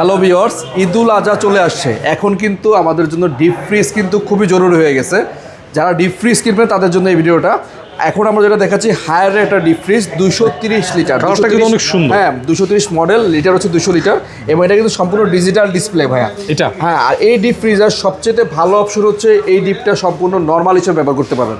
Hello viewers, ঈদুল আজহা চলে আসছে। এখন কিন্তু আমাদের জন্য ডিপ ফ্রিজ কিন্তু খুবই জরুরি হয়ে গেছে। যারা ডিপ ফ্রিজ কিনবে তাদের জন্য এই ভিডিওটা। এখন আমরা যেটা দেখাচ্ছি হায়ার একটা ডিপ ফ্রিজ 230 লিটার, অনেক সুন্দর। হ্যাঁ 230 মডেল, লিটার হচ্ছে 200 লিটার এবং এটা কিন্তু সম্পূর্ণ ডিজিটাল ডিসপ্লে ভাইয়া এটা হ্যাঁ। আর এই ডিপ ফ্রিজার সবচেয়ে ভালো অপশন হচ্ছে এই ডিপটা সম্পূর্ণ নর্মাল হিসেবে ব্যবহার করতে পারবেন।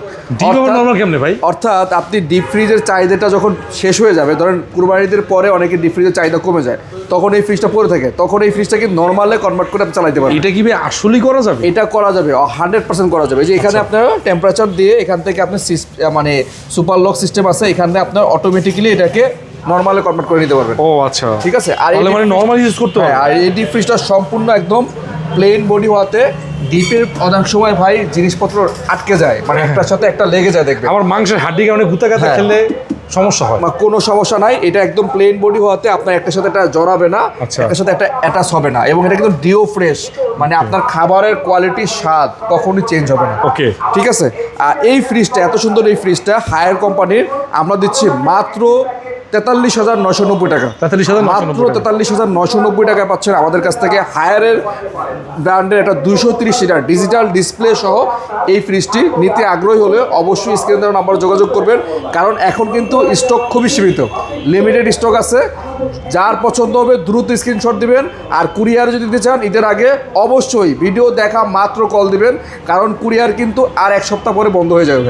নরমাল কেমনে ভাই? অর্থাৎ আপনি ডিপ ফ্রিজের চাহিদাটা যখন শেষ হয়ে যাবে, ধরেন কুরবানিদের পরে অনেকে ডিপ ফ্রিজের চাহিদা কমে যায়, তখন এই ফ্রিজটা পড়ে থাকে, তখন এই ফ্রিজটাকে নর্মালে কনভার্ট করে আপনি চালাতে পারবেন। এটা কি ভাই আসলেই করা যাবে? এটা করা যাবে, 100% করা যাবে। যে এখানে আপনার টেম্পারেচার দিয়ে এখান থেকে আপনি মানে সুপার লক সিস্টেম আছে, এখানে আপনার অটোমেটিক্যালি এটাকে নর্মালে কনভার্ট করে নিতে পারবেন। ও আচ্ছা, ঠিক আছে। আর মানে নর্মাল ইউজ করতে হবে। আর এই ডিপ ফ্রিজটা সম্পূর্ণ একদম প্লেন বডি হওয়াতে ডিপের অনেক সময় ভাই জিনিসপত্র আটকে যায়, মানে একটার সাথে একটা লেগে যায়। দেখবে আমার মাংসের হাড্ডিকে অনেক গুতা গাতা খেলে সমস্যা হয়। কোনো সমস্যা নাই, এটা একদম প্লেন বডি হওয়াতে আপনার একটার সাথে একটা জড়াবে না, একটার সাথে একটা অ্যাটাচ হবে না, এবং এটা কিন্তু ডিও ফ্রেশ, মানে আপনার খাবারের কোয়ালিটি স্বাদ কখনোই চেঞ্জ হবে না। ওকে, ঠিক আছে। আর এই ফ্রিজটা এত সুন্দর, এই ফ্রিজটা হায়ার কোম্পানির আমরা দিচ্ছি মাত্র 43,990 টাকা। মাত্র 43,990 টাকায় পাচ্ছেন আমাদের কাছ থেকে হায়ারের ব্র্যান্ডের একটা 230 লিটার ডিজিটাল ডিসপ্লে সহ এই ফ্রিজটি। নিতে আগ্রহী হলে অবশ্যই স্ক্রিনে দেওয়া নাম্বারে যোগাযোগ করবেন, কারণ এখন কিন্তু স্টক খুবই সীমিত, লিমিটেড স্টক আছে। যার পছন্দ হবে দ্রুত স্ক্রিনশট দিবেন। আর কুরিয়ার যদি দিতে চান ঈদের আগে অবশ্যই ভিডিও দেখা মাত্র কল দিবেন, কারণ কুরিয়ার কিন্তু আর এক সপ্তাহ পরে বন্ধ হয়ে যাবে।